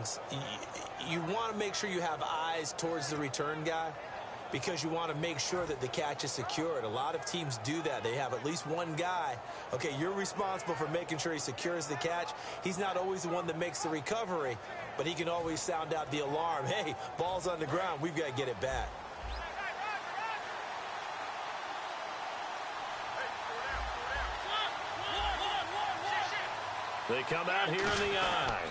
things. You want to make sure you have eyes towards the return guy because you want to make sure that the catch is secured. A lot of teams do that. They have at least one guy. Okay, you're responsible for making sure he secures the catch. He's not always the one that makes the recovery, but he can always sound out the alarm. Hey, ball's on the ground. We've got to get it back. They come out here in the eye.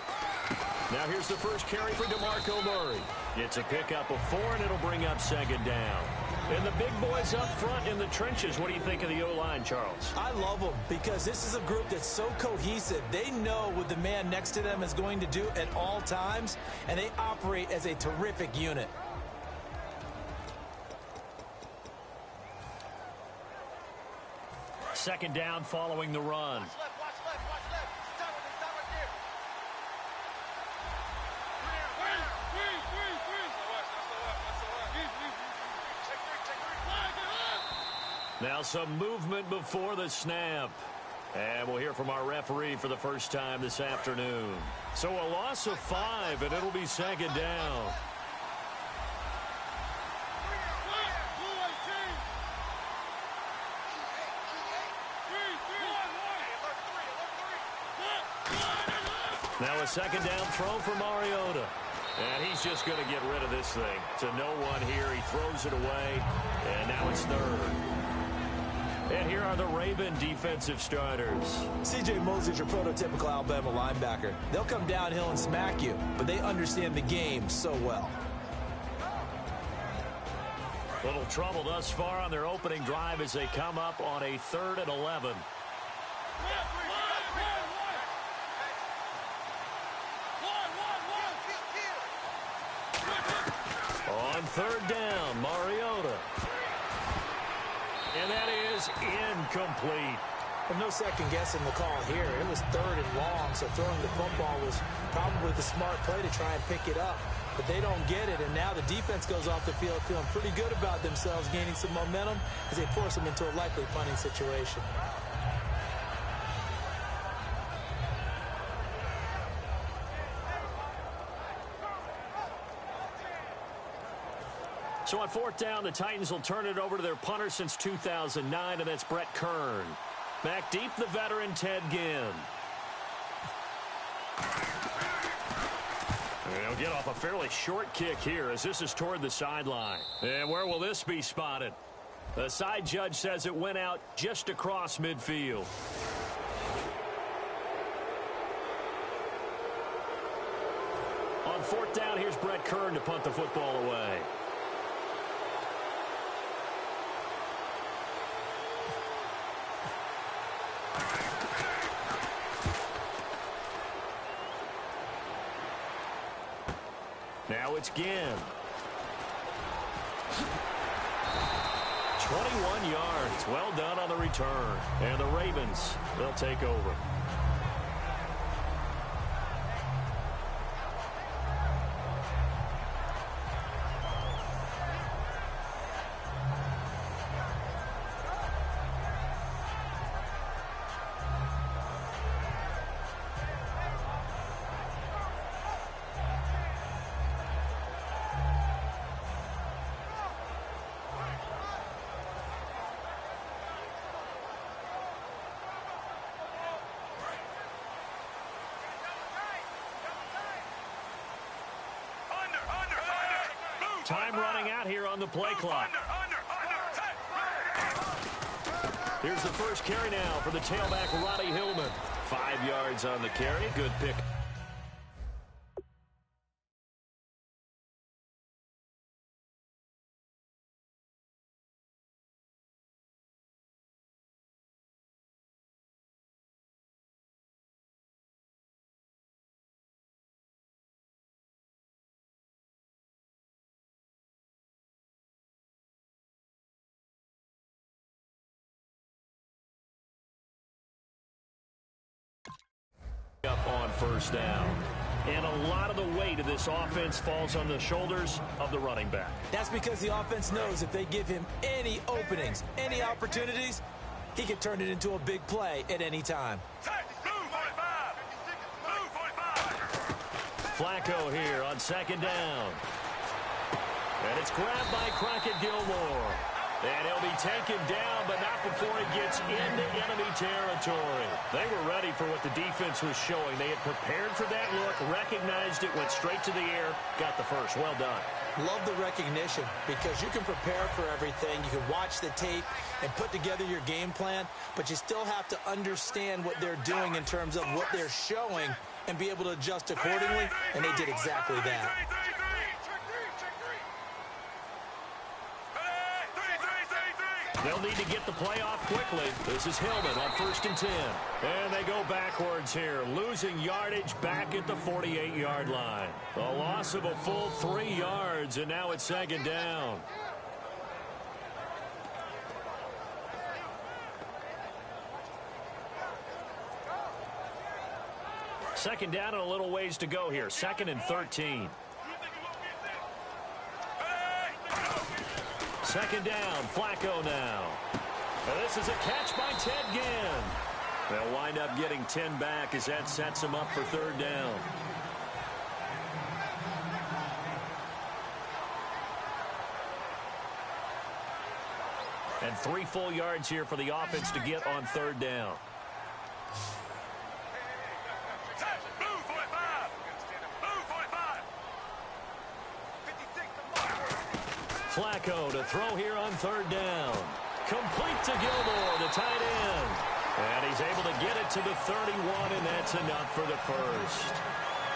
Now here's the first carry for DeMarco Murray. It's a pickup of 4, and it'll bring up second down. And the big boys up front in the trenches. What do you think of the O-line, Charles? I love them because this is a group that's so cohesive. They know what the man next to them is going to do at all times, and they operate as a terrific unit. Second down following the run. Now some movement before the snap. And we'll hear from our referee for the first time this afternoon. So a loss of 5, and it'll be second down. Now a second down throw for Mariota. And he's just going to get rid of this thing. To no one here. He throws it away. And now it's third. And here are the Raven defensive starters. C.J. Mosley's your prototypical Alabama linebacker. They'll come downhill and smack you, but they understand the game so well. Little trouble thus far on their opening drive as they come up on a 3rd and 11. On 3rd down, Mariota. And that is incomplete. Well, no second guessing the call here. It was 3rd and long, so throwing the football was probably the smart play to try and pick it up. But they don't get it, and now the defense goes off the field feeling pretty good about themselves, gaining some momentum as they force them into a likely punting situation. So on 4th down, the Titans will turn it over to their punter since 2009, and that's Brett Kern. Back deep, the veteran Ted Ginn. And he'll get off a fairly short kick here as this is toward the sideline. And where will this be spotted? The side judge says it went out just across midfield. On 4th down, here's Brett Kern to punt the football away. Now it's Ginn. 21 yards. Well done on the return. And the Ravens, they'll take over. Time running out here on the play clock. Here's the first carry now for the tailback, Roddy Hillman. 5 yards on the carry. Good pick. Up on 1st down. And a lot of the weight of this offense falls on the shoulders of the running back. That's because the offense knows if they give him any openings, any opportunities, he can turn it into a big play at any time. Flacco here on second down. And it's grabbed by Crockett Gilmore. And he'll be taken down, but not before he gets into enemy territory. They were ready for what the defense was showing. They had prepared for that look, recognized it, went straight to the air, got the first. Well done. Love the recognition because you can prepare for everything. You can watch the tape and put together your game plan, but you still have to understand what they're doing in terms of what they're showing and be able to adjust accordingly, and they did exactly that. They'll need to get the play off quickly. This is Hillman on 1st and 10. And they go backwards here, losing yardage back at the 48-yard line. A loss of a full 3 yards, and now it's 2nd down. Second down and a little ways to go here. 2nd and 13. 2nd down, Flacco now. And this is a catch by Ted Ginn. They'll wind up getting 10 back as that sets them up for 3rd down. And 3 full yards here for the offense to get on 3rd down. Flacco to throw here on 3rd down. Complete to Gilmore, the tight end. And he's able to get it to the 31, and that's enough for the first.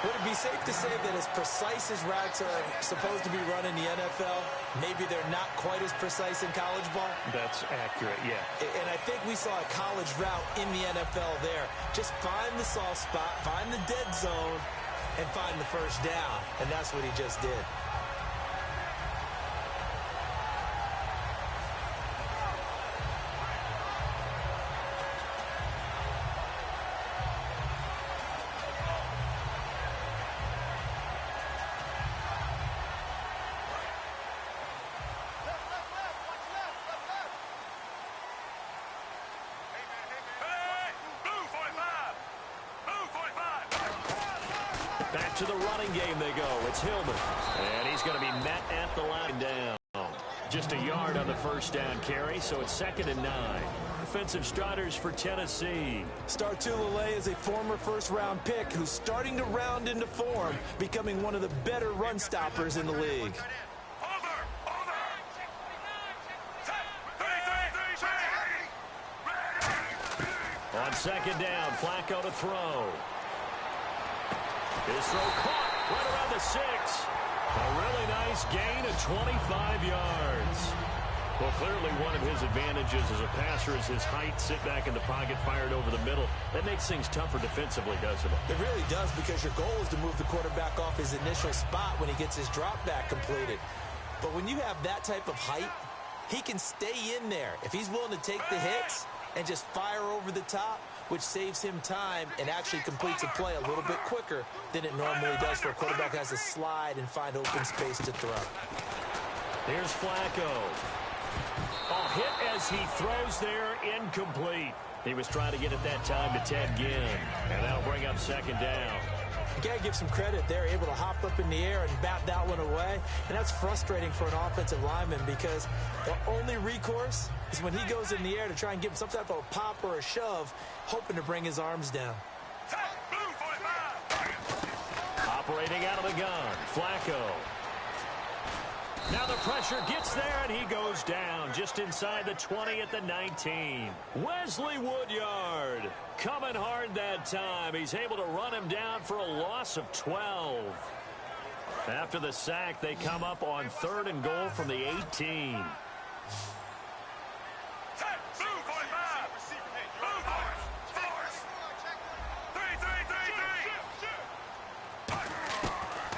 Would it be safe to say that as precise as routes are supposed to be run in the NFL, maybe they're not quite as precise in college ball? That's accurate, yeah. And I think we saw a college route in the NFL there. Just find the soft spot, find the dead zone, and find the first down. And that's what he just did. Back to the running game they go. It's Hillman. And he's going to be met at the line down. Just a yard on the first down carry, so it's 2nd and 9. Offensive starters for Tennessee. Startulele is a former first-round pick who's starting to round into form, becoming one of the better run stoppers in the league. On 2nd down, Flacco to throw. His throw caught right around the 6. A really nice gain of 25 yards. Well, clearly one of his advantages as a passer is his height. Sit back in the pocket, fired over the middle. That makes things tougher defensively, doesn't it? It really does, because your goal is to move the quarterback off his initial spot when he gets his drop back completed. But when you have that type of height, he can stay in there. If he's willing to take the hits and just fire over the top, which saves him time and actually completes a play a little bit quicker than it normally does for a quarterback who has to slide and find open space to throw. Here's Flacco. A hit as he throws there, incomplete. He was trying to get it that time to Ted Ginn, and that'll bring up 2nd down. You got to give some credit. They're able to hop up in the air and bat that one away, and that's frustrating for an offensive lineman because the only recourse is when he goes in the air to try and give him some type of a pop or a shove, hoping to bring his arms down. Operating out of the gun, Flacco. Now the pressure gets there, and he goes down just inside the 20 at the 19. Wesley Woodyard coming hard that time. He's able to run him down for a loss of 12. After the sack, they come up on 3rd and goal from the 18.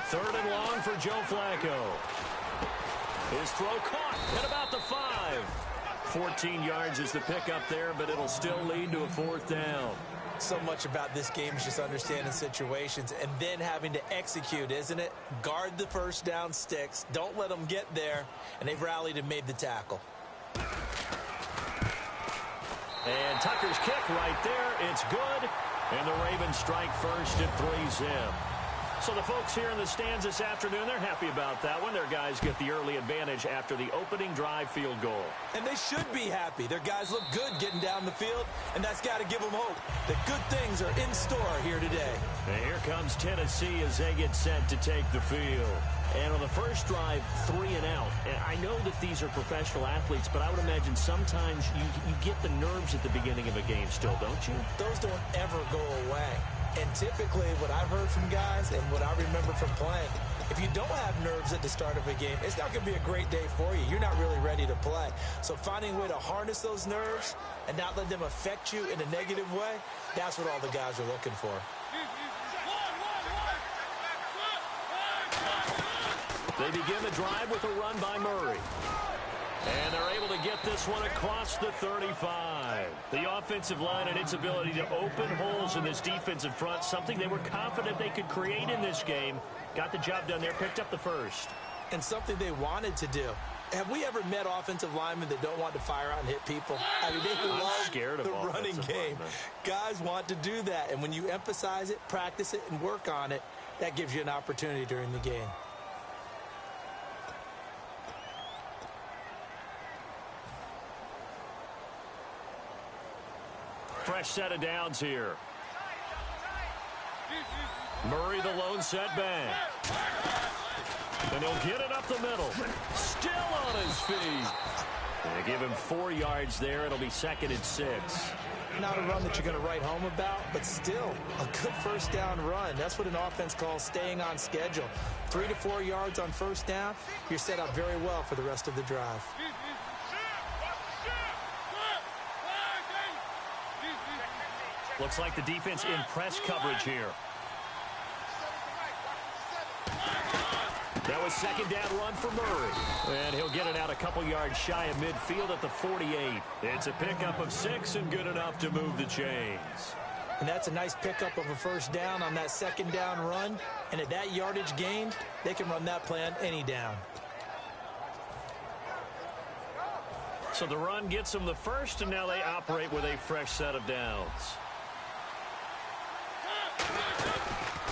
Third and long for Joe Flacco. His throw caught at about the 5. 14 yards is the pickup there, but it'll still lead to a 4th down. So much about this game is just understanding situations and then having to execute, isn't it? Guard the first down sticks. Don't let them get there. And they've rallied and made the tackle. And Tucker's kick right there. It's good. And the Ravens strike first at 3-zip. So the folks here in the stands this afternoon, they're happy about that one. Their guys get the early advantage after the opening drive field goal. And they should be happy. Their guys look good getting down the field, and that's got to give them hope that good things are in store here today. And here comes Tennessee as they get set to take the field. And on the first drive, 3 and out. And I know that these are professional athletes, but I would imagine sometimes you get the nerves at the beginning of a game still, don't you? Those don't ever go away. And typically what I've heard from guys and what I remember from playing, if you don't have nerves at the start of a game, it's not going to be a great day for you. You're not really ready to play. So finding a way to harness those nerves and not let them affect you in a negative way, that's what all the guys are looking for. They begin the drive with a run by Murray. And they're able to get this one across the 35. The offensive line and its ability to open holes in this defensive front, something they were confident they could create in this game. Got the job done there, picked up the first. And something they wanted to do. Have we ever met offensive linemen that don't want to fire out and hit people? I mean, they love the running game. Guys want to do that. And when you emphasize it, practice it, and work on it, that gives you an opportunity during the game. Fresh set of downs here. Murray the lone setback. And he'll get it up the middle. Still on his feet. They give him 4 yards there. It'll be 2nd and 6. Not a run that you're going to write home about, but still a good first down run. That's what an offense calls staying on schedule. 3 to 4 yards on first down. You're set up very well for the rest of the drive. Looks like the defense in press coverage here. That was 2nd down run for Murray. And he'll get it out a couple yards shy of midfield at the 48. It's a pickup of 6 and good enough to move the chains. And that's a nice pickup of a first down on that 2nd down run. And at that yardage gained, they can run that play on any down. So the run gets them the first, and now they operate with a fresh set of downs.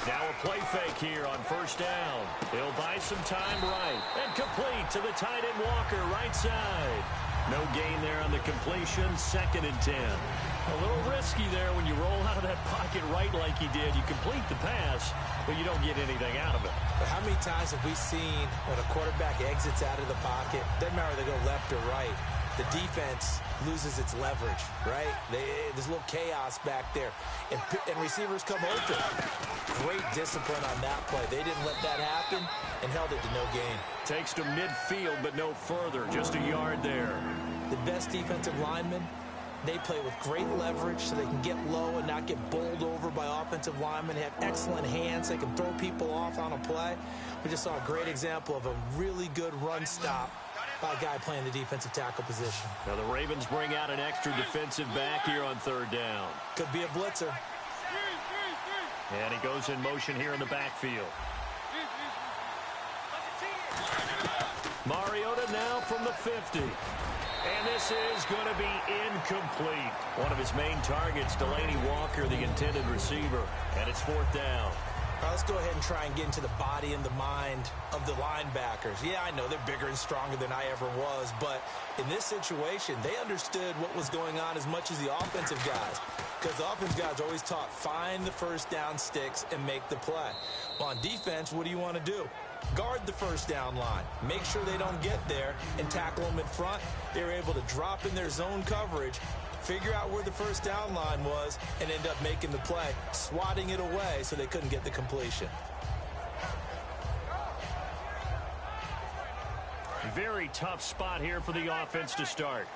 Now a play fake here on first down. He'll buy some time right. And complete to the tight end Walker, right side. No gain there on the completion, 2nd and 10. A little risky there when you roll out of that pocket right like he did. You complete the pass, but you don't get anything out of it. But how many times have we seen when a quarterback exits out of the pocket, doesn't matter whether they go left or right, the defense loses its leverage, right? There's a little chaos back there, and receivers come open. Great discipline on that play. They didn't let that happen and held it to no gain. Takes to midfield, but no further. Just a yard there. The best defensive linemen, they play with great leverage so they can get low and not get bowled over by offensive linemen. They have excellent hands. They can throw people off on a play. We just saw a great example of a really good run stop by a guy playing the defensive tackle position. Now the Ravens bring out an extra defensive back here on 3rd down. Could be a blitzer. And he goes in motion here in the backfield. Mariota now from the 50. And this is going to be incomplete. One of his main targets, Delaney Walker, the intended receiver. And it's 4th down. All right, let's go ahead and try and get into the body and the mind of the linebackers. Yeah, I know they're bigger and stronger than I ever was, but in this situation, they understood what was going on as much as the offensive guys, because the offensive guys are always taught, find the first down sticks and make the play. Well, on defense, what do you want to do? Guard the first down line. Make sure they don't get there and tackle them in front. They were able to drop in their zone coverage, figure out where the first down line was, and end up making the play, swatting it away so they couldn't get the completion. Very tough spot here for the offense to start.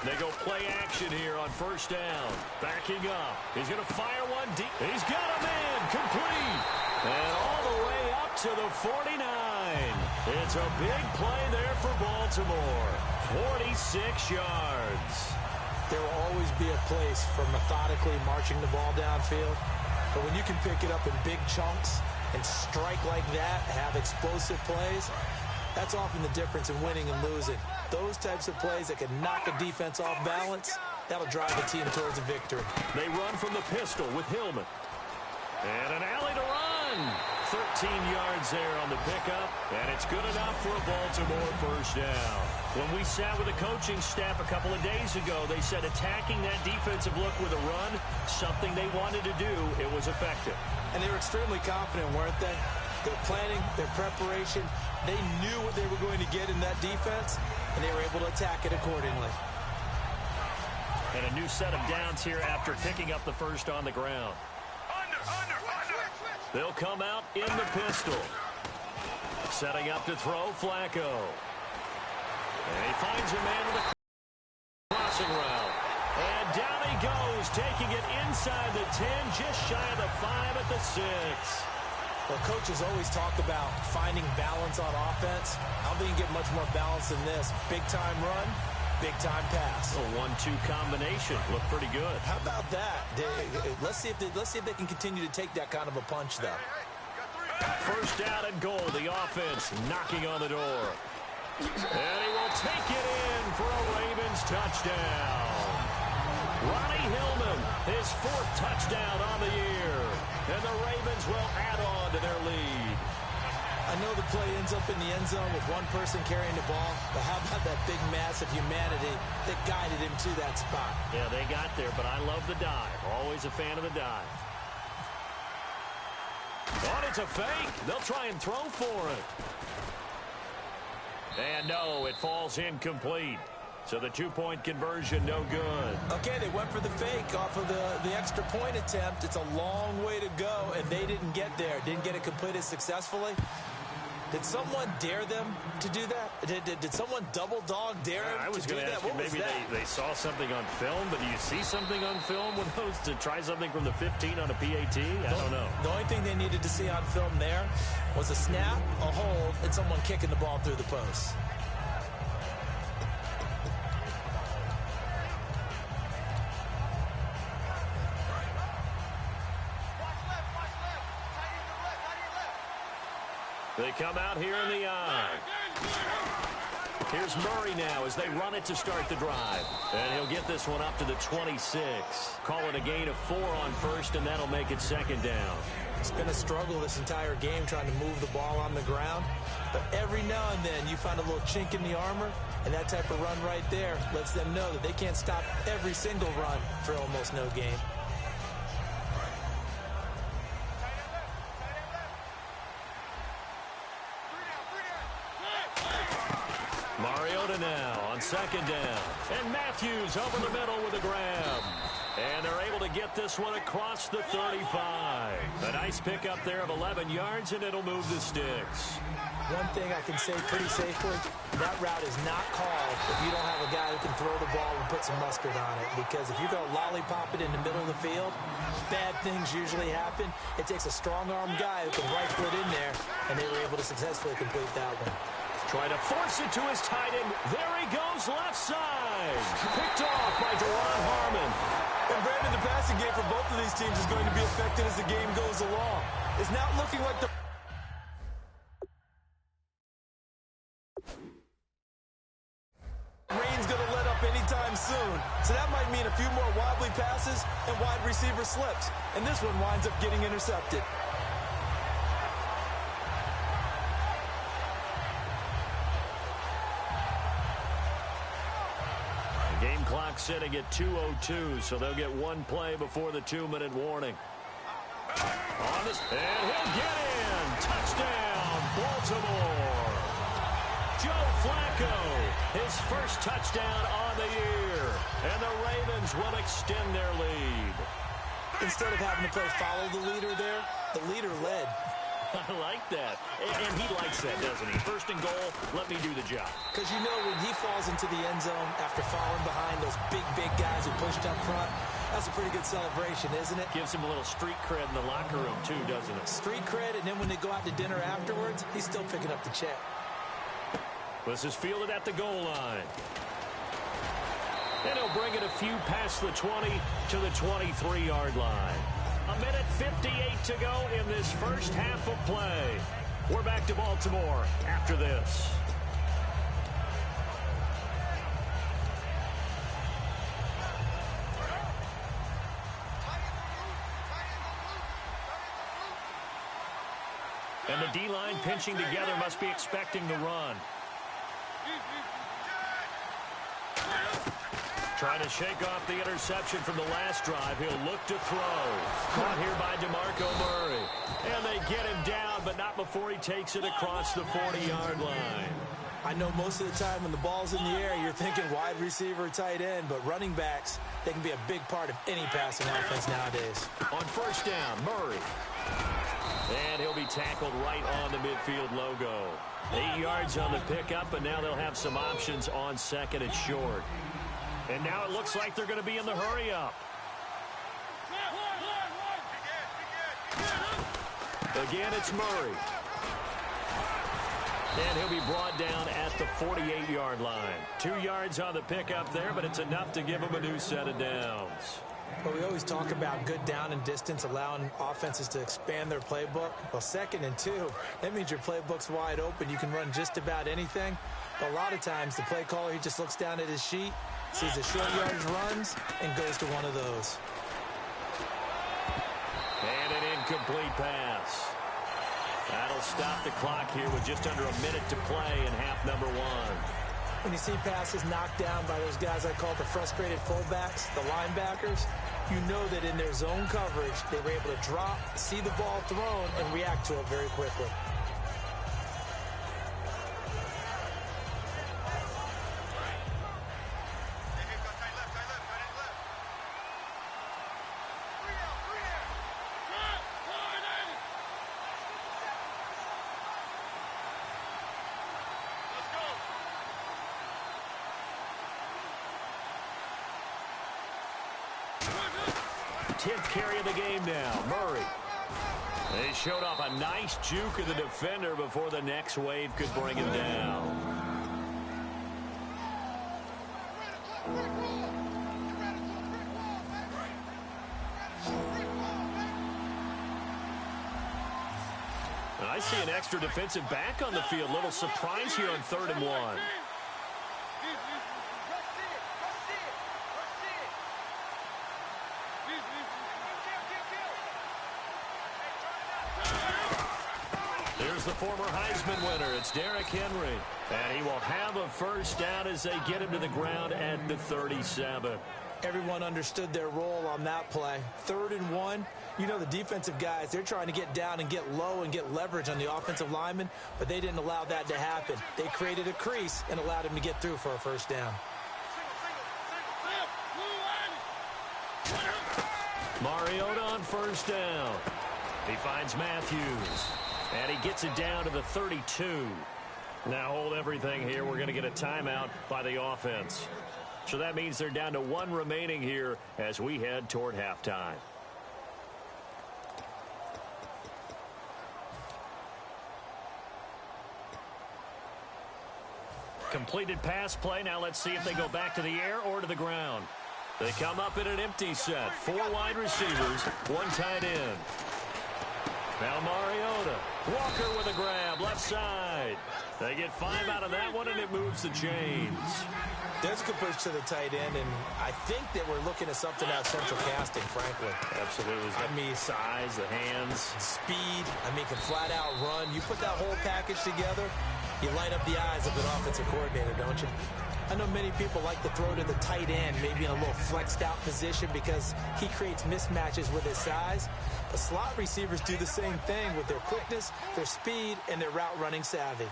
They go play action here on first down. Backing up. He's going to fire one deep. He's got a man complete. And all the way up to the 49. It's a big play there for Baltimore. 46 yards. There will always be a place for methodically marching the ball downfield. But when you can pick it up in big chunks and strike like that, have explosive plays, that's often the difference in winning and losing. Those types of plays that can knock a defense off balance, That'll drive the team towards a victory. They run from the pistol with Hillman. And an alley to run. 13 yards there on the pickup, and it's good enough for a Baltimore first down. When we sat with the coaching staff a couple of days ago, they said attacking that defensive look with a run, something they wanted to do, it was effective. And they were extremely confident, weren't they? Their planning, their preparation, they knew what they were going to get in that defense, and they were able to attack it accordingly. And a new set of downs here after picking up the first on the ground. They'll come out in the pistol. Setting up to throw, Flacco. And he finds a man with a crossing route. And down he goes, taking it inside the 10, just shy of the 5 at the 6. Well, coaches always talk about finding balance on offense. I don't think you get much more balance than this. Big-time run, big-time pass. A 1-2 combination. Looked pretty good. How about that? Let's see if they can continue to take that kind of a punch, though. First down and goal. The offense knocking on the door. And he will take it in for a Ravens touchdown. Ronnie Hillman, his 4th touchdown on the year. And the Ravens will add on to their lead. I know the play ends up in the end zone with one person carrying the ball, but how about that big mass of humanity that guided him to that spot? Yeah, they got there, but I love the dive. Always a fan of the dive. Oh, it's a fake. They'll try and throw for it. And no, it falls incomplete. So the 2-point conversion, no good. Okay, they went for the fake off of the extra point attempt. It's a long way to go, and they didn't get there. Didn't get it completed successfully. Did someone dare them to do that? Did someone double dog dare them to do that? I was going to ask you, maybe they saw something on film, but do you see something on film with those to try something from the 15 on a PAT? I don't know. The only thing they needed to see on film there was a snap, a hold, and someone kicking the ball through the post. They come out here in the eye. Here's Murray now as they run it to start the drive. And he'll get this one up to the 26. Call it a gain of 4 on first, and that'll make it 2nd down. It's been a struggle this entire game trying to move the ball on the ground. But every now and then you find a little chink in the armor, and that type of run right there lets them know that they can't stop every single run for almost no gain. Mariota now on 2nd down. And Matthews over the middle with a grab. And they're able to get this one across the 35. A nice pickup there of 11 yards, and it'll move the sticks. One thing I can say pretty safely, that route is not called if you don't have a guy who can throw the ball and put some mustard on it. Because if you're going to lollipop it in the middle of the field, bad things usually happen. It takes a strong-armed guy who can rifle it in there, and they were able to successfully complete that one. Trying to force it to his tight end. There he goes, left side. Picked off by Deron Harmon. And Brandon, the passing game for both of these teams is going to be affected as the game goes along. It's not looking like the rain's going to let up anytime soon. So that might mean a few more wobbly passes and wide receiver slips. And this one winds up getting intercepted. Game clock sitting at 2:02, so they'll get one play before the 2-minute warning. On this, and he'll get in. Touchdown, Baltimore. Joe Flacco, his first touchdown on the year. And the Ravens will extend their lead. Instead of having to play follow the leader there, the leader led. I like that. And he likes that, doesn't he? First and goal, let me do the job. Because you know when he falls into the end zone after falling behind those big guys who pushed up front, that's a pretty good celebration, isn't it? Gives him a little street cred in the locker room, too, doesn't it? Street cred, and then when they go out to dinner afterwards, he's still picking up the check. This is fielded at the goal line. And he'll bring it a few past the 20 to the 23-yard line. A minute 58 to go in this first half of play. We're back to Baltimore after this. And the D-line pinching together must be expecting the run. Trying to shake off the interception from the last drive. He'll look to throw. Caught here by DeMarco Murray. And they get him down, but not before he takes it across the 40-yard line. I know most of the time when the ball's in the air, you're thinking wide receiver, tight end, but running backs, they can be a big part of any passing offense nowadays. On first down, Murray. And he'll be tackled right on the midfield logo. 8 yards on the pickup, but now they'll have some options on second and short. And now it looks like they're going to be in the hurry-up. Again, it's Murray. And he'll be brought down at the 48-yard line. 2 yards on the pickup there, but it's enough to give him a new set of downs. But we always talk about good down and distance, allowing offenses to expand their playbook. Well, 2nd and 2, that means your playbook's wide open. You can run just about anything. But a lot of times, the play caller, he just looks down at his sheet, sees the short yardage runs, and goes to one of those. And an incomplete pass. That'll stop the clock here with just under a minute to play in half number 1. When you see passes knocked down by those guys I call the frustrated fullbacks, the linebackers, you know that in their zone coverage, they were able to drop, see the ball thrown, and react to it very quickly. Tenth carry of the game now, Murray. They showed off a nice juke of the defender before the next wave could bring him down. I see an extra defensive back on the field. Little surprise here on 3rd and 1. The former Heisman winner, it's Derrick Henry. And he will have a first down as they get him to the ground at the 37. Everyone understood their role on that play. 3rd and 1. You know the defensive guys, they're trying to get down and get low and get leverage on the offensive lineman, but they didn't allow that to happen. They created a crease and allowed him to get through for a first down. Mariota on first down. He finds Matthews. And he gets it down to the 32. Now hold everything here. We're going to get a timeout by the offense. So that means they're down to 1 remaining here as we head toward halftime. Completed pass play. Now let's see if they go back to the air or to the ground. They come up in an empty set. 4 wide receivers, 1 tight end. Now Mariota. Walker with a grab, left side. They get 5 out of that one, and it moves the chains. There's a good push to the tight end, and I think that we're looking at something out of central casting, frankly. Absolutely. I mean, size, the hands. Speed, I mean, can flat out run. You put that whole package together, you light up the eyes of an offensive coordinator, don't you? I know many people like to throw to the tight end, maybe in a little flexed out position because he creates mismatches with his size. But slot receivers do the same thing with their quickness, their speed, and their route running savvy.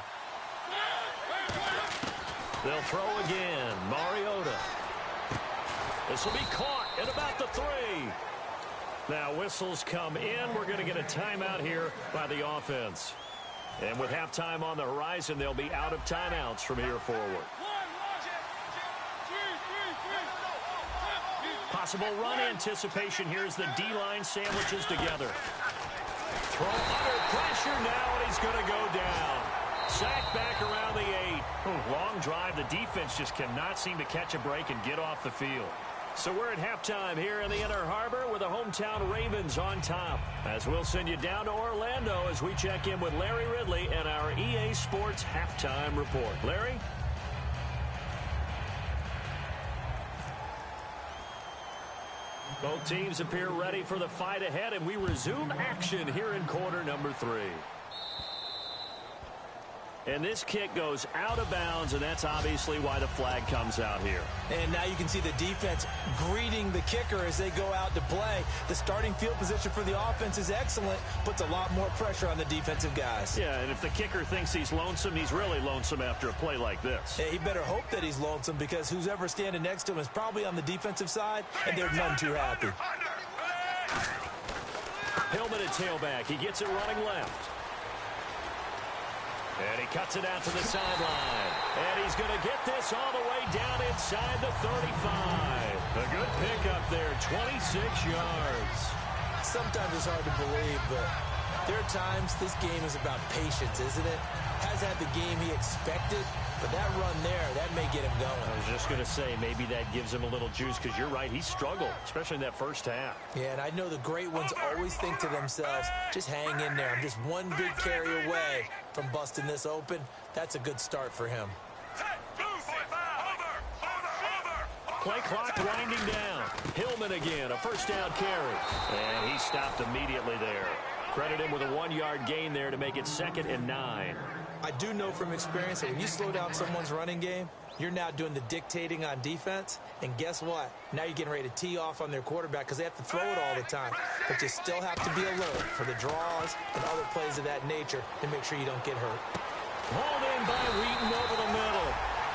They'll throw again. Mariota. This will be caught at about the 3. Now whistles come in. We're going to get a timeout here by the offense. And with halftime on the horizon, they'll be out of timeouts from here forward. Possible run anticipation here as the D-line sandwiches together. Throw under pressure now, and he's going to go down. Sacked back around the 8. Long drive. The defense just cannot seem to catch a break and get off the field. So we're at halftime here in the Inner Harbor with the hometown Ravens on top. As we'll send you down to Orlando as we check in with Larry Ridley and our EA Sports Halftime Report. Larry? Both teams appear ready for the fight ahead, and we resume action here in quarter number 3. And this kick goes out of bounds, and that's obviously why the flag comes out here. And now you can see the defense greeting the kicker as they go out to play. The starting field position for the offense is excellent, puts a lot more pressure on the defensive guys. Yeah, and if the kicker thinks he's lonesome, he's really lonesome after a play like this. Yeah, he better hope that he's lonesome, because who's ever standing next to him is probably on the defensive side, and they're none too happy. Hillman at tailback. He gets it running left. And he cuts it out to the sideline. And he's going to get this all the way down inside the 35. A good pickup there, 26 yards. Sometimes it's hard to believe, but there are times this game is about patience, isn't it? Has had the game he expected, but that run there, that may get him going. I was just going to say, maybe that gives him a little juice, because you're right, he struggled, especially in that first half. Yeah, and I know the great ones always think to themselves, just hang in there. I'm just one big carry away from busting this open. That's a good start for him. Play clock winding down. Hillman again, a first down carry. And he stopped immediately there. Credit him with a 1-yard gain there to make it 2nd and 9. I do know from experience that when you slow down someone's running game, you're now doing the dictating on defense. And guess what? Now you're getting ready to tee off on their quarterback, because they have to throw it all the time. But you still have to be alert for the draws and other plays of that nature to make sure you don't get hurt. Hauled in by Wheaton over the middle.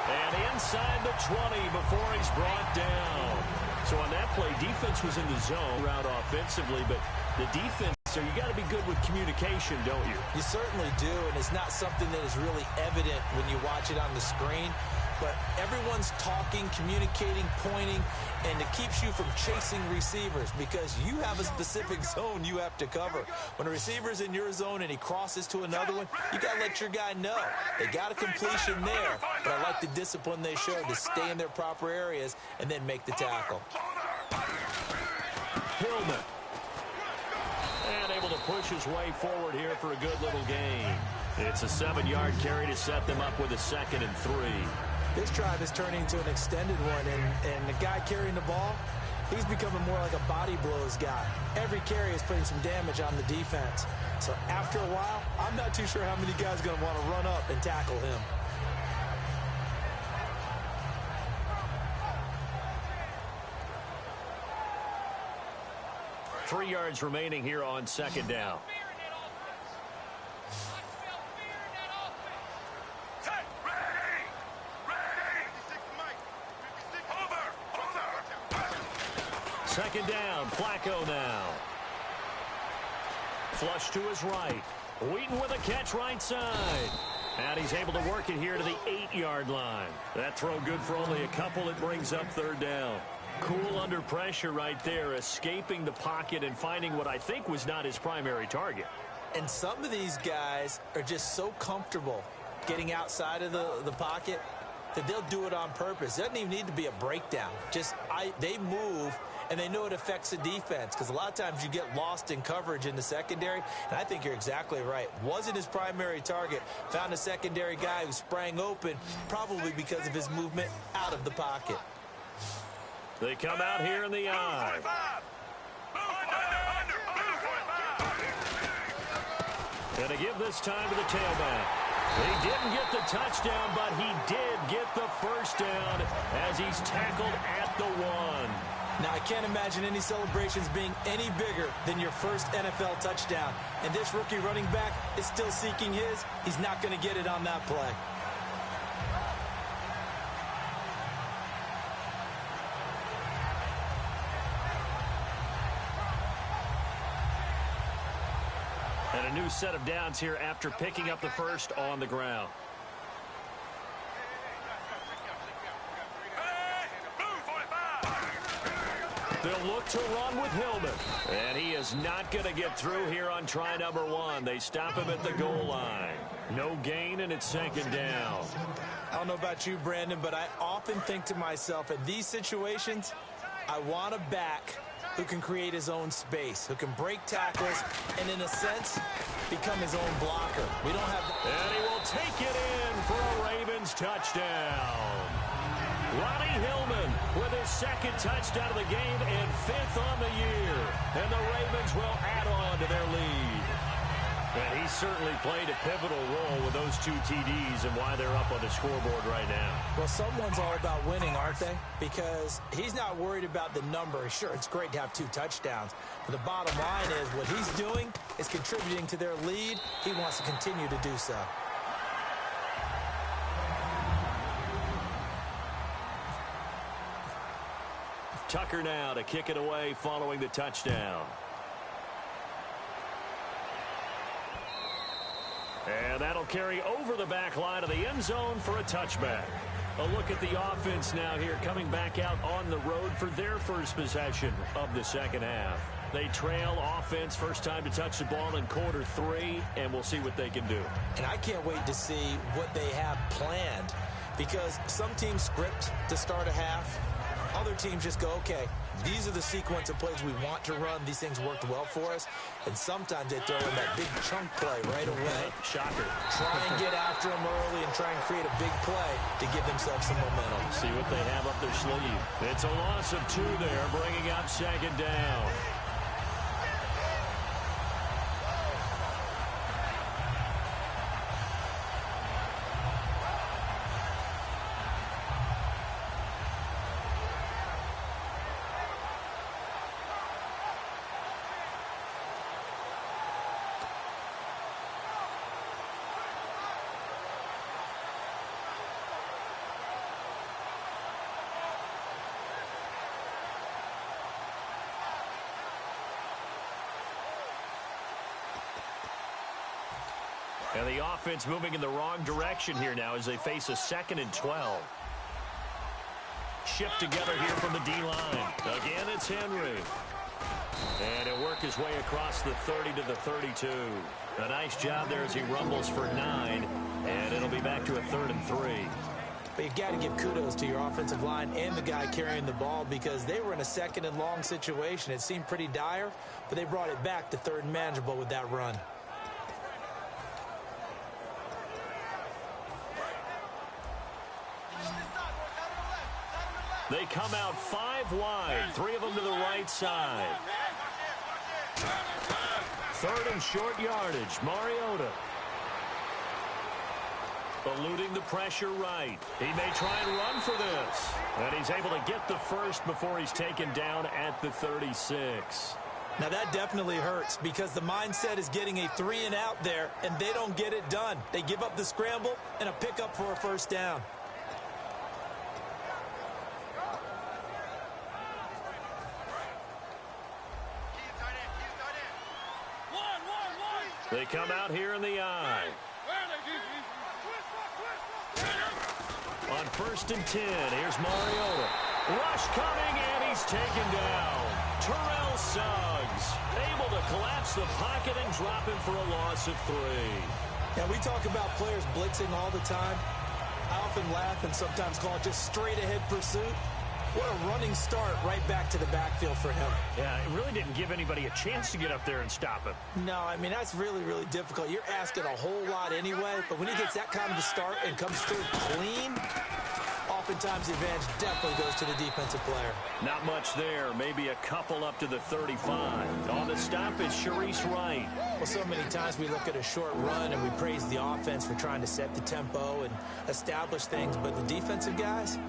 And inside the 20 before he's brought down. So on that play, defense was in the zone route offensively, but the defense, so you got to be good with communication, don't you? You certainly do, and it's not something that is really evident when you watch it on the screen. But everyone's talking, communicating, pointing, and it keeps you from chasing receivers, because you have a specific zone you have to cover. When a receiver's in your zone and he crosses to another one, you got to let your guy know. They got a completion there, but I like the discipline they showed to stay in their proper areas and then make the tackle. Hillman. And able to push his way forward here for a good little gain. It's a 7-yard carry to set them up with a 2nd and 3. This drive is turning into an extended one, and the guy carrying the ball, he's becoming more like a body blows guy. Every carry is putting some damage on the defense. So after a while, I'm not too sure how many guys are going to want to run up and tackle him. Three yards remaining here on 2nd down. Second down, Flacco now. Flush to his right. Wheaton with a catch right side. And he's able to work it here to the 8-yard line. That throw good for only a couple. It brings up 3rd down. Cool under pressure right there, escaping the pocket and finding what I think was not his primary target. And some of these guys are just so comfortable getting outside of the pocket that they'll do it on purpose. It doesn't even need to be a breakdown. They move, and they know it affects the defense, because a lot of times you get lost in coverage in the secondary, and I think you're exactly right. Wasn't his primary target. Found a secondary guy who sprang open, probably because of his movement out of the pocket. They come out here in the eye. And to give this time to the tailback. He didn't get the touchdown, but he did get the first down as he's tackled at the 1. Now, I can't imagine any celebrations being any bigger than your first NFL touchdown. And this rookie running back is still seeking his. He's not going to get it on that play. And a new set of downs here after picking up the first on the ground. They'll look to run with Hillman. And he is not going to get through here on try number 1. They stop him at the goal line. No gain, and it's 2nd down. I don't know about you, Brandon, but I often think to myself, in these situations, I want a back who can create his own space, who can break tackles, and in a sense, become his own blocker. We don't have... And he will take it in for a Ravens touchdown. Ronnie Hillman with his 2nd touchdown of the game and 5th on the year. And the Ravens will add on to their lead. And he certainly played a pivotal role with those 2 TDs and why they're up on the scoreboard right now. Well, someone's all about winning, aren't they? Because he's not worried about the number. Sure, it's great to have 2 touchdowns. But the bottom line is what he's doing is contributing to their lead. He wants to continue to do so. Tucker now to kick it away following the touchdown. And that'll carry over the back line of the end zone for a touchback. A look at the offense now here, coming back out on the road for their first possession of the second half. They trail offense, first time to touch the ball in quarter 3, and we'll see what they can do. And I can't wait to see what they have planned, because some teams script to start a half. Other teams just go, okay, these are the sequence of plays we want to run. These things worked well for us. And sometimes they throw in that big chunk play right away. Shocker. Try and get after them early and try and create a big play to give themselves some momentum. See what they have up their sleeve. It's a loss of 2 there, bringing up second down. And the offense moving in the wrong direction here now as they face a 2nd and 12. Shift together here from the D-line. Again, it's Henry. And he'll work his way across the 30 to the 32. A nice job there as he rumbles for 9. And it'll be back to a 3rd and 3. But you've got to give kudos to your offensive line and the guy carrying the ball, because they were in a 2nd and long situation. It seemed pretty dire, but they brought it back to 3rd and manageable with that run. They come out 5 wide, 3 of them to the right side. 3rd and short yardage, Mariota. Eluding the pressure right. He may try and run for this. And he's able to get the first before he's taken down at the 36. Now that definitely hurts, because the mindset is getting a 3 and out there, and they don't get it done. They give up the scramble and a pickup for a first down. They come out here in the eye. On 1st and 10, here's Mariota. Rush coming, and he's taken down. Terrell Suggs able to collapse the pocket and drop him for a loss of 3. Now, we talk about players blitzing all the time. I often laugh and sometimes call it just straight-ahead pursuit. What a running start right back to the backfield for him. Yeah, it really didn't give anybody a chance to get up there and stop him. No, I mean, that's really, really difficult. You're asking a whole lot anyway, but when he gets that kind of a start and comes through clean, oftentimes the advantage definitely goes to the defensive player. Not much there. Maybe a couple up to the 35. On the stop is Sharice Wright. Well, so many times we look at a short run and we praise the offense for trying to set the tempo and establish things, but the defensive guys,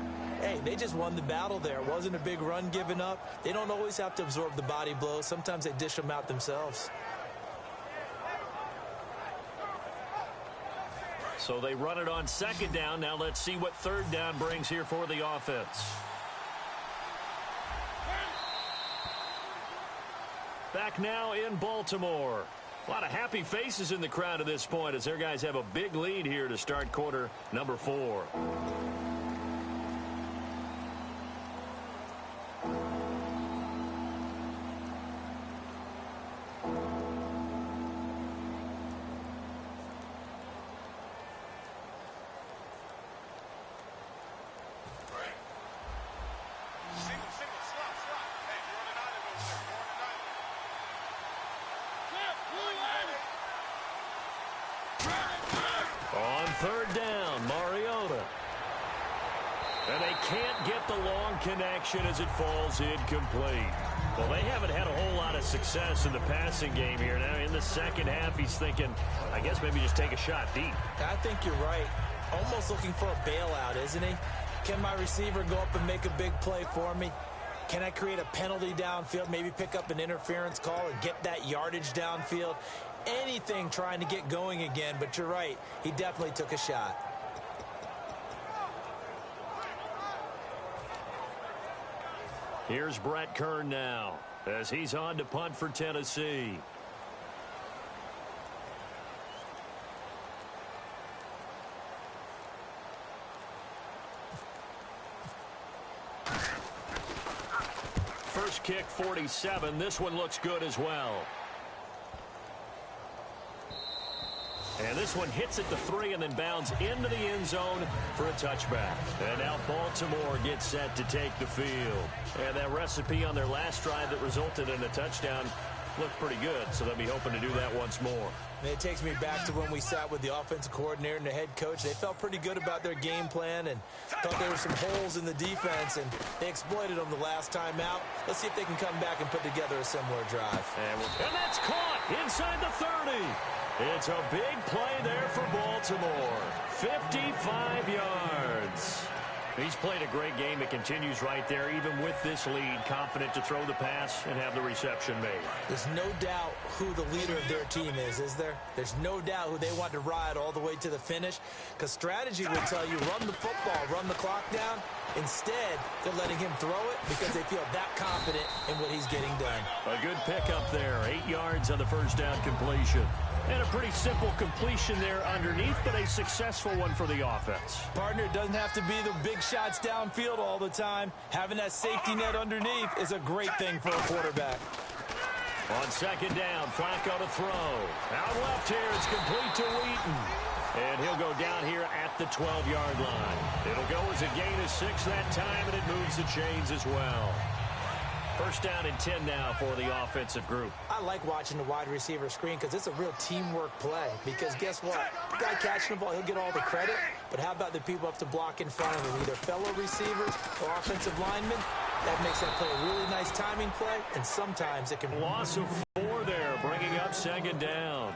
hey, they just won the battle there. It wasn't a big run given up. They don't always have to absorb the body blows. Sometimes they dish them out themselves. So they run it on 2nd down. Now let's see what 3rd down brings here for the offense. Back now in Baltimore. A lot of happy faces in the crowd at this point as their guys have a big lead here to start quarter number 4. On 3rd down, Mariota. And they can't get the long connection as it falls incomplete. Well, they haven't had a whole lot of success in the passing game here. Now, in the second half, he's thinking, I guess maybe just take a shot deep. I think you're right. Almost looking for a bailout, isn't he? Can my receiver go up and make a big play for me? Can I create a penalty downfield, maybe pick up an interference call and get that yardage downfield? Anything trying to get going again, but you're right. He definitely took a shot. Here's Brett Kern now as he's on to punt for Tennessee. First kick, 47. This one looks good as well. And this one hits at the 3 and then bounds into the end zone for a touchback. And now Baltimore gets set to take the field. And that recipe on their last drive that resulted in a touchdown looked pretty good, so they'll be hoping to do that once more. And it takes me back to when we sat with the offensive coordinator and the head coach. They felt pretty good about their game plan and thought there were some holes in the defense, and they exploited them the last time out. Let's see if they can come back and put together a similar drive. And that's caught inside the 30. It's a big play there for Baltimore. 55 yards. He's played a great game. It continues right there, even with this lead, confident to throw the pass and have the reception made. There's no doubt who the leader of their team is there? There's no doubt who they want to ride all the way to the finish, because strategy would tell you run the football, run the clock down. Instead, they're letting him throw it because they feel that confident in what he's getting done. A good pickup there, 8 yards on the first down completion. And a pretty simple completion there underneath, but a successful one for the offense. Partner, it doesn't have to be the big shots downfield all the time. Having that safety net underneath is a great thing for a quarterback. On second down, Flacco to throw. Out left here, it's complete to Wheaton. And he'll go down here at the 12-yard line. It'll go as a gain of 6 that time, and it moves the chains as well. First down and 10 now for the offensive group. I like watching the wide receiver screen because it's a real teamwork play. Because guess what? The guy catching the ball, he'll get all the credit. But how about the people up to block in front of him, either fellow receivers or offensive linemen? That makes that play a really nice timing play, and sometimes it can... Loss of 4 there, bringing up second down.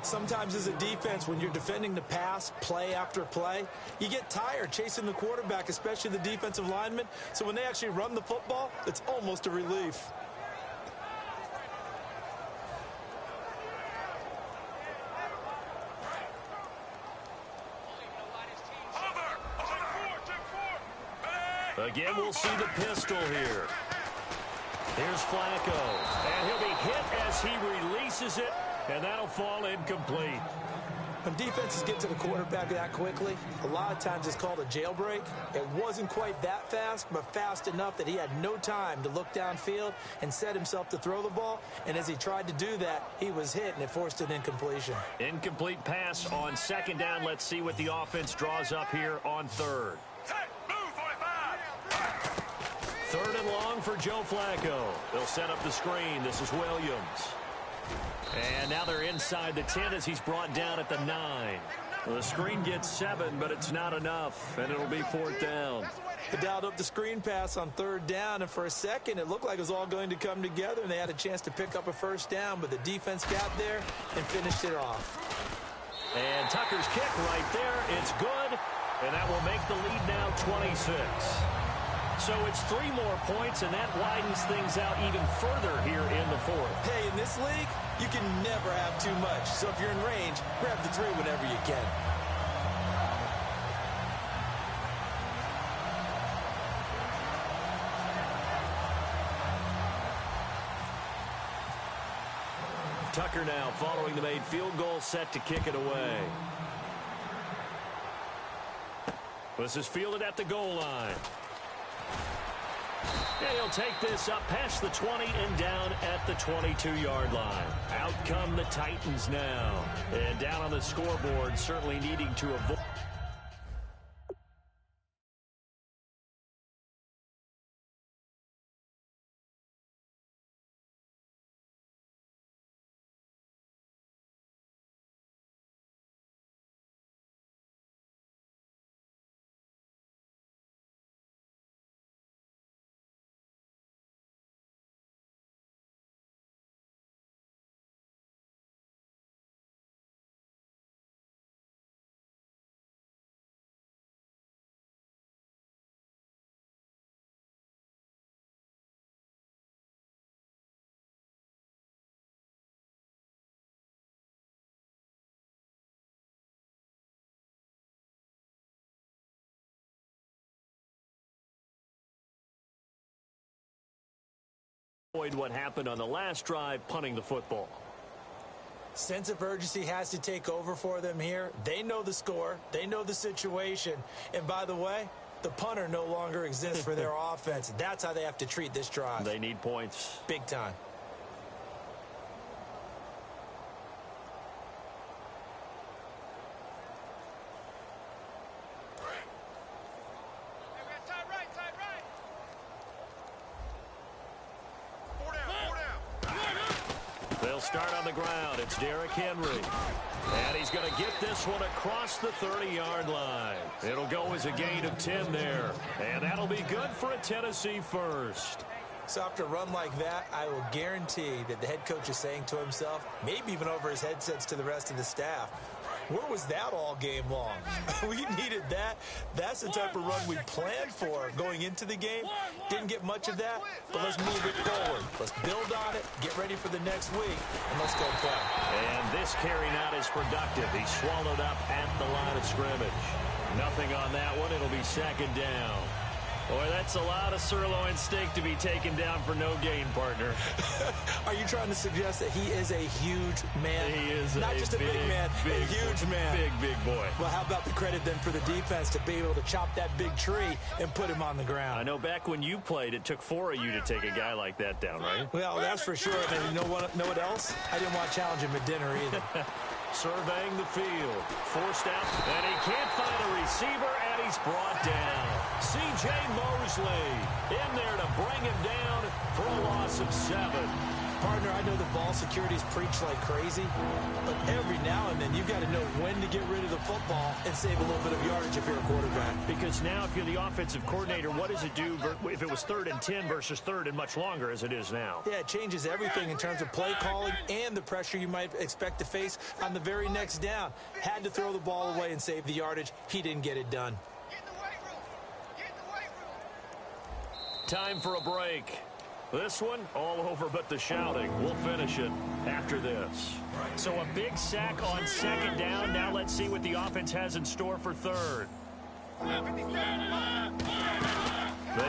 Sometimes as a defense, when you're defending the pass, play after play, you get tired chasing the quarterback, especially the defensive lineman. So when they actually run the football, it's almost a relief. Again, we'll see the pistol here. Here's Flacco, and he'll be hit as he releases it. And that'll fall incomplete. When defenses get to the quarterback that quickly, a lot of times it's called a jailbreak. It wasn't quite that fast, but fast enough that he had no time to look downfield and set himself to throw the ball. And as he tried to do that, he was hit, and it forced an incompletion. Incomplete pass on second down. Let's see what the offense draws up here on third. Third and long for Joe Flacco. They'll set up the screen. This is Williams. And now they're inside the 10 as he's brought down at the 9. Well, the screen gets 7, but it's not enough, and it'll be fourth down. They dialed up the screen pass on third down, and for a second it looked like it was all going to come together, and they had a chance to pick up a first down, but the defense got there and finished it off. And Tucker's kick right there. It's good, and that will make the lead now 26. So it's 3 more points, and that widens things out even further here in the fourth. Hey, in this league, you can never have too much. So if you're in range, grab the 3 whenever you can. Tucker now following the made field goal, set to kick it away. This is fielded at the goal line. And he'll take this up past the 20 and down at the 22-yard line. Out come the Titans now. And down on the scoreboard, certainly needing to avoid... What happened on the last drive, punting the football. Sense of urgency has to take over for them here. They know the score. They know the situation. And by the way, the punter no longer exists for their offense. That's how they have to treat this drive. They need points. Big time. They'll start on the ground. It's Derrick Henry. And he's going to get this one across the 30-yard line. It'll go as a gain of 10 there. And that'll be good for a Tennessee first. So after a run like that, I will guarantee that the head coach is saying to himself, maybe even over his headsets to the rest of the staff, where was that all game long? We needed that. That's the type of run we planned for going into the game. Didn't get much of that, but let's move it forward. Let's build on it, get ready for the next week, and let's go play. And this carry not as productive. He's swallowed up at the line of scrimmage. Nothing on that one. It'll be second down. Boy, that's a lot of sirloin steak to be taken down for no gain, partner. Are you trying to suggest that he is a huge man? He is not just a big man, a huge man. Big boy. Well, how about the credit then for the defense to be able to chop that big tree and put him on the ground? I know back when you played, it took 4 of you to take a guy like that down, right? Well, that's for sure. And you know what else? I didn't want to challenge him at dinner either. Surveying the field. Forced out, and he can't find a receiver, and he's brought down. C.J. Mosley in there to bring him down for a loss of 7. Partner, I know the ball security is preached like crazy, but every now and then you've got to know when to get rid of the football and save a little bit of yardage if you're a quarterback. Because now if you're the offensive coordinator, what does it do if it was 3rd and 10 versus 3rd and much longer as it is now? Yeah, it changes everything in terms of play calling and the pressure you might expect to face on the very next down. Had to throw the ball away and save the yardage. He didn't get it done. Time for a break. This one, all over but the shouting. We'll finish it after this. So a big sack on second down. Now let's see what the offense has in store for third. They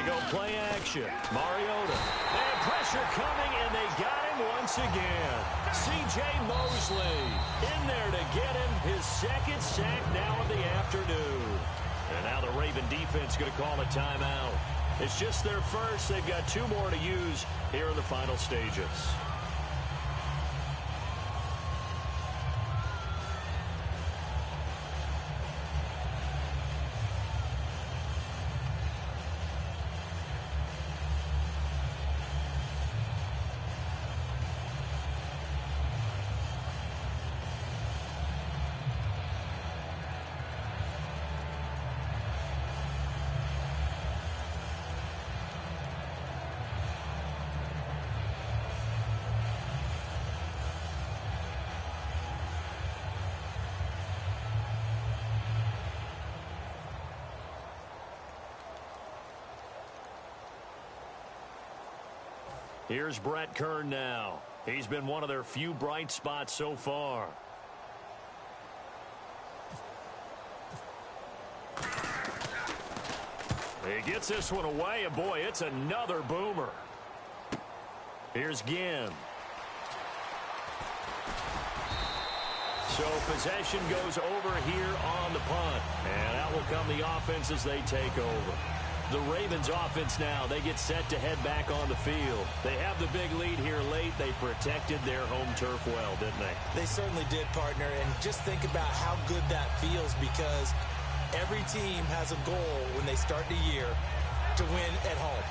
go play action. Mariota. And pressure coming, and they got him once again. C.J. Mosley in there to get him his second sack now of the afternoon. And now the Raven defense going to call a timeout. It's just their first. They've got 2 more to use here in the final stages. Here's Brett Kern now. He's been one of their few bright spots so far. He gets this one away, and boy, it's another boomer. Here's Ginn. So possession goes over here on the punt. And out will come the offense as they take over. The Ravens offense now, they get set to head back on the field. They have the big lead here late. They protected their home turf well, didn't they? They certainly did, partner. And just think about how good that feels, because every team has a goal when they start the year to win at home.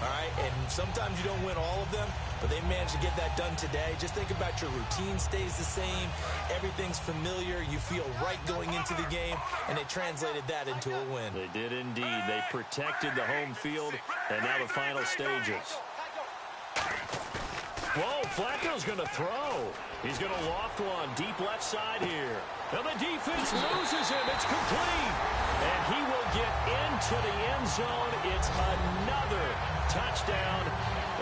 All right, and sometimes you don't win all of them, but they managed to get that done today. Just think about your routine stays the same. Everything's familiar. You feel right going into the game, and they translated that into a win. They did indeed. They protected the home field, and now the final stages. Whoa, Flacco's going to throw. He's going to loft one deep left side here. Now the defense loses him. It's complete. And he will get into the end zone. It's another touchdown.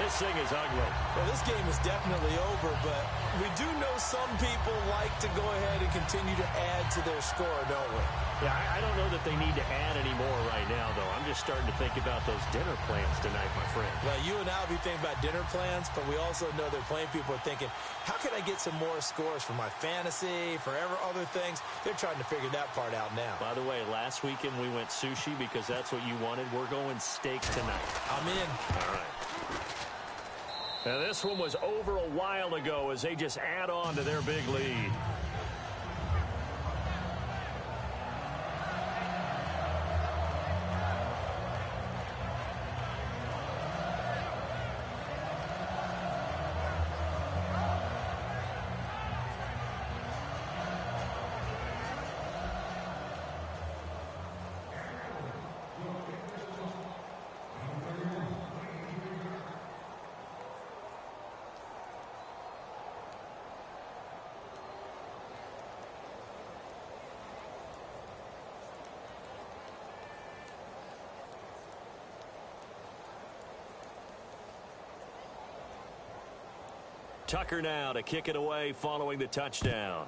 This thing is ugly. Well, this game is definitely over, but we do know some people like to go ahead and continue to add to their score, don't we? Yeah, I don't know that they need to add any more right now, though. I'm just starting to think about those dinner plans tonight, my friend. Well, you and I will be thinking about dinner plans, but we also know they're playing people are thinking, how can I get some more scores for my fantasy, for other things? They're trying to figure that part out now. By the way, last weekend we went sushi because that's what you wanted. We're going steak tonight. I'm in. All right. Now, this one was over a while ago as they just add on to their big lead. Tucker now to kick it away following the touchdown.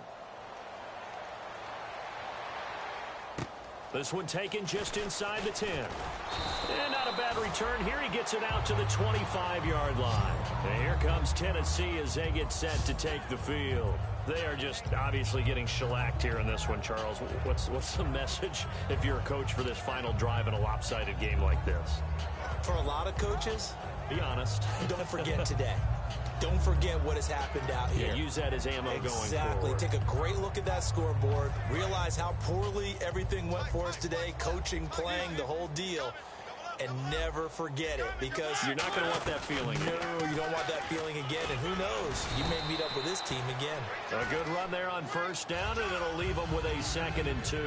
This one taken just inside the 10. And not a bad return here. He gets it out to the 25-yard line. And here comes Tennessee as they get set to take the field. They are just obviously getting shellacked here in this one, Charles. What's the message if you're a coach for this final drive in a lopsided game like this? For a lot of coaches, be honest. Don't forget today. Don't forget what has happened out here. Yeah, use that as ammo going forward. Exactly. Take a great look at that scoreboard. Realize how poorly everything went for us today. Coaching, playing, the whole deal. And never forget it, because you're not going to want that feeling. No, you don't want that feeling again. And who knows? You may meet up with this team again. A good run there on first down, and it'll leave them with a 2nd and 2.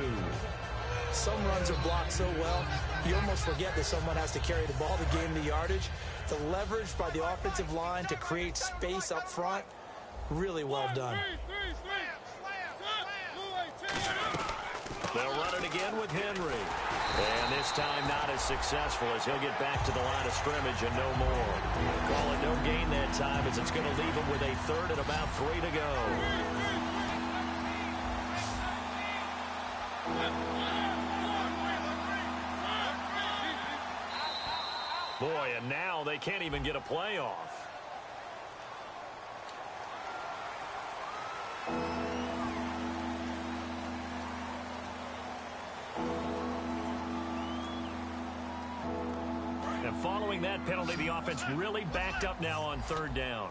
Some runs are blocked so well, you almost forget that someone has to carry the ball to gain the yardage. The leverage by the offensive line to create space up front, really well done. They'll run it again with Henry. And this time not as successful as he'll get back to the line of scrimmage and no more. Call it no gain that time as it's going to leave him with a 3rd and about 3 to go. Boy, and now they can't even get a play off. And following that penalty, the offense really backed up now on 3rd down.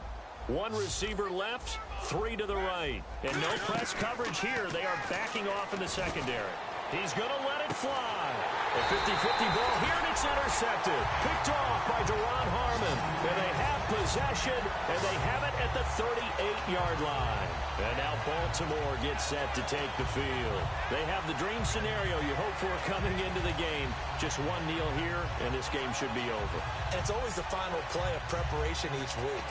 1 receiver left, 3 to the right. And no press coverage here. They are backing off in the secondary. He's going to let it fly. A 50-50 ball here, and it's intercepted. Picked off by Duron Harmon. And they have possession, and they have it at the 38-yard line. And now Baltimore gets set to take the field. They have the dream scenario you hope for coming into the game. Just one kneel here, and this game should be over. And it's always the final play of preparation each week.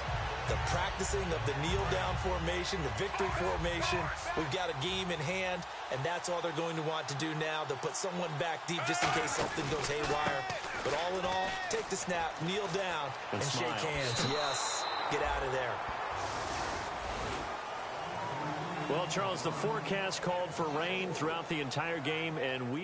The practicing of the kneel-down formation, the victory formation. We've got a game in hand, and that's all they're going to want to do now. They'll put someone back deep just in case something goes haywire. But all in all, take the snap, kneel down, and shake hands. Yes, get out of there. Well, Charles, the forecast called for rain throughout the entire game, and we